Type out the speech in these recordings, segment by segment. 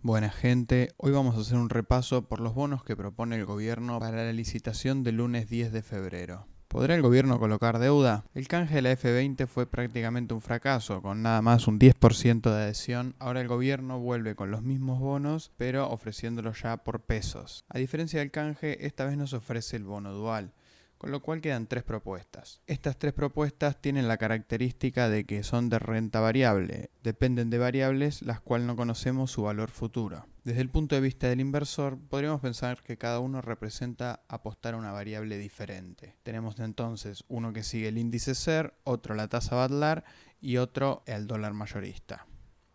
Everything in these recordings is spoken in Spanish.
Buena gente, hoy vamos a hacer un repaso por los bonos que propone el gobierno para la licitación del lunes 10 de febrero. ¿Podrá el gobierno colocar deuda? El canje de la F20 fue prácticamente un fracaso, con nada más un 10% de adhesión. Ahora el gobierno vuelve con los mismos bonos, pero ofreciéndolos ya por pesos. A diferencia del canje, esta vez nos ofrece el bono dual, con lo cual quedan 3 propuestas. Estas 3 propuestas tienen la característica de que son de renta variable, dependen de variables las cuales no conocemos su valor futuro. Desde el punto de vista del inversor, podríamos pensar que cada uno representa apostar a una variable diferente. Tenemos entonces uno que sigue el índice SER, otro la tasa Badlar y otro el dólar mayorista.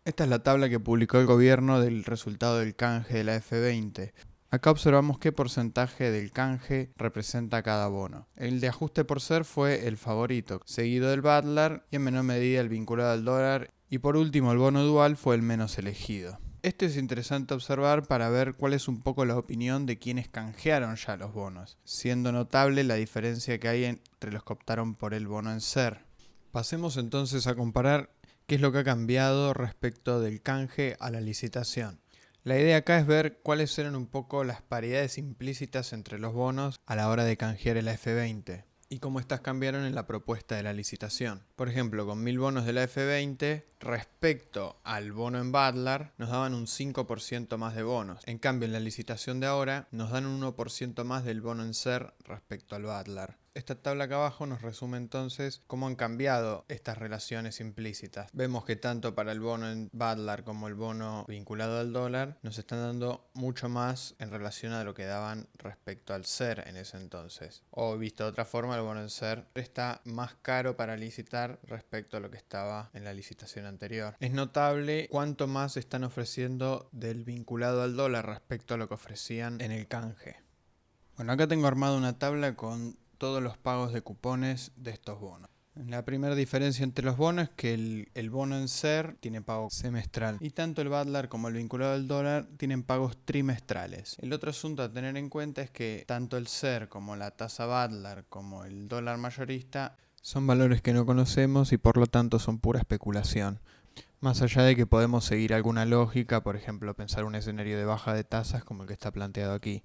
Esta es la tabla que publicó el gobierno del resultado del canje de la F20. Acá observamos qué porcentaje del canje representa cada bono. El de ajuste por SER fue el favorito, seguido del Badlar y en menor medida el vinculado al dólar, y por último el bono dual fue el menos elegido. Esto es interesante observar para ver cuál es un poco la opinión de quienes canjearon ya los bonos, siendo notable la diferencia que hay entre los que optaron por el bono en SER. Pasemos entonces a comparar qué es lo que ha cambiado respecto del canje a la licitación. La idea acá es ver cuáles eran un poco las paridades implícitas entre los bonos a la hora de canjear el F20 y cómo estas cambiaron en la propuesta de la licitación. Por ejemplo, con 1000 bonos de la F20, respecto al bono en Badlar, nos daban un 5% más de bonos. En cambio, en la licitación de ahora, nos dan un 1% más del bono en SER respecto al Badlar. Esta tabla acá abajo nos resume entonces cómo han cambiado estas relaciones implícitas. Vemos que tanto para el bono en Badlar como el bono vinculado al dólar nos están dando mucho más en relación a lo que daban respecto al SER en ese entonces. O visto de otra forma, el bono en SER está más caro para licitar respecto a lo que estaba en la licitación anterior. Es notable cuánto más están ofreciendo del vinculado al dólar respecto a lo que ofrecían en el canje. Bueno, acá tengo armado una tabla con todos los pagos de cupones de estos bonos. La primera diferencia entre los bonos es que el bono en SER tiene pago semestral y tanto el Badlar como el vinculado al dólar tienen pagos trimestrales. El otro asunto a tener en cuenta es que tanto el SER como la tasa Badlar como el dólar mayorista son valores que no conocemos y por lo tanto son pura especulación. Más allá de que podemos seguir alguna lógica, por ejemplo pensar un escenario de baja de tasas como el que está planteado aquí.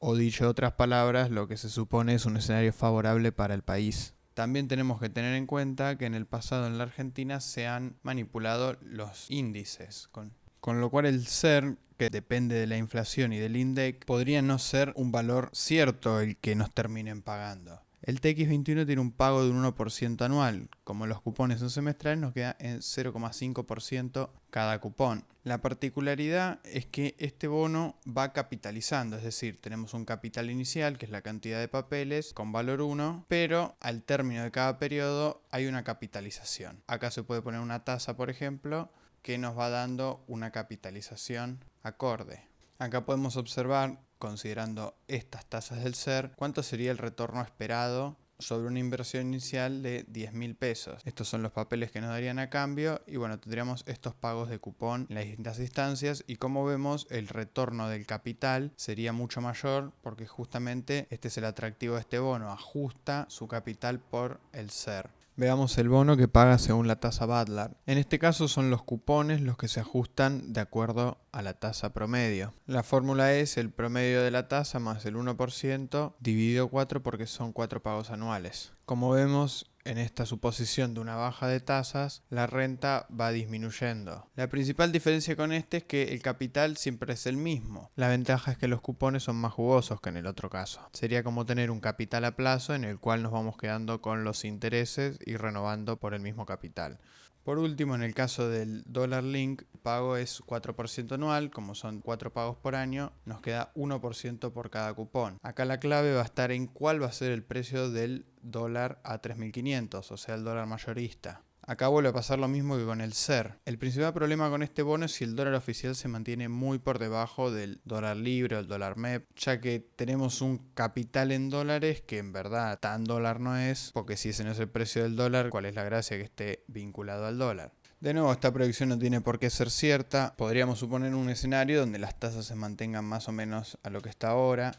O dicho de otras palabras, lo que se supone es un escenario favorable para el país. También tenemos que tener en cuenta que en el pasado en la Argentina se han manipulado los índices, con lo cual el SER, que depende de la inflación y del INDEC, podría no ser un valor cierto el que nos terminen pagando. El TX21 tiene un pago de un 1% anual. Como los cupones son semestrales, nos queda en 0,5% cada cupón. La particularidad es que este bono va capitalizando, es decir, tenemos un capital inicial, que es la cantidad de papeles, con valor 1, pero al término de cada periodo hay una capitalización. Acá se puede poner una tasa, por ejemplo, que nos va dando una capitalización acorde. Acá podemos observar, considerando estas tasas del SER, cuánto sería el retorno esperado sobre una inversión inicial de 10.000 pesos. Estos son los papeles que nos darían a cambio y bueno, tendríamos estos pagos de cupón en las distintas instancias y como vemos el retorno del capital sería mucho mayor porque justamente este es el atractivo de este bono, ajusta su capital por el SER. Veamos el bono que paga según la tasa Badlar. En este caso son los cupones los que se ajustan de acuerdo a la tasa promedio. La fórmula es el promedio de la tasa más el 1% dividido 4 porque son 4 pagos anuales. Como vemos, en esta suposición de una baja de tasas, la renta va disminuyendo. La principal diferencia con este es que el capital siempre es el mismo. La ventaja es que los cupones son más jugosos que en el otro caso. Sería como tener un capital a plazo en el cual nos vamos quedando con los intereses y renovando por el mismo capital. Por último, en el caso del Dollar Link, el pago es 4% anual, como son 4 pagos por año, nos queda 1% por cada cupón. Acá la clave va a estar en cuál va a ser el precio del dólar a 3.500, o sea, el dólar mayorista. Acá vuelve a pasar lo mismo que con el SER. El principal problema con este bono es si el dólar oficial se mantiene muy por debajo del dólar libre o el dólar MEP, ya que tenemos un capital en dólares que en verdad tan dólar no es, porque si ese no es el precio del dólar, ¿cuál es la gracia que esté vinculado al dólar? De nuevo, esta predicción no tiene por qué ser cierta. Podríamos suponer un escenario donde las tasas se mantengan más o menos a lo que está ahora.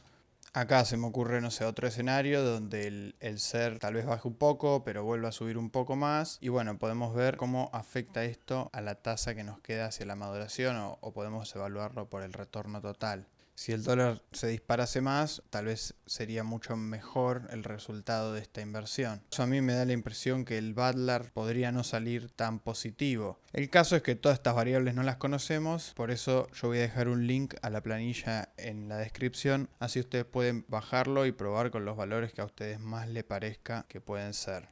Acá se me ocurre, no sé, otro escenario donde el SER tal vez baje un poco, pero vuelva a subir un poco más. Y bueno, podemos ver cómo afecta esto a la tasa que nos queda hacia la maduración o podemos evaluarlo por el retorno total. Si el dólar se disparase más, tal vez sería mucho mejor el resultado de esta inversión. Eso a mí me da la impresión que el Badlar podría no salir tan positivo. El caso es que todas estas variables no las conocemos, por eso yo voy a dejar un link a la planilla en la descripción, así ustedes pueden bajarlo y probar con los valores que a ustedes más les parezca que pueden ser.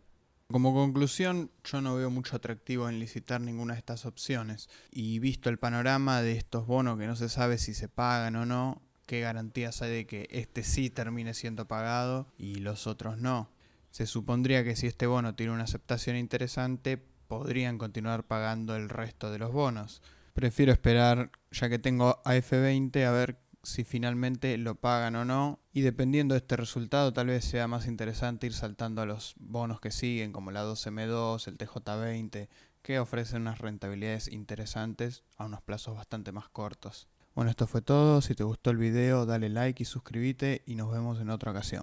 Como conclusión, yo no veo mucho atractivo en licitar ninguna de estas opciones. Y visto el panorama de estos bonos que no se sabe si se pagan o no, ¿qué garantías hay de que este sí termine siendo pagado y los otros no? Se supondría que si este bono tiene una aceptación interesante, podrían continuar pagando el resto de los bonos. Prefiero esperar, ya que tengo a F20, a ver si finalmente lo pagan o no, y dependiendo de este resultado tal vez sea más interesante ir saltando a los bonos que siguen como la 2M2, el TJ20, que ofrecen unas rentabilidades interesantes a unos plazos bastante más cortos. Bueno, esto fue todo. Si te gustó el video dale like y suscríbete y nos vemos en otra ocasión.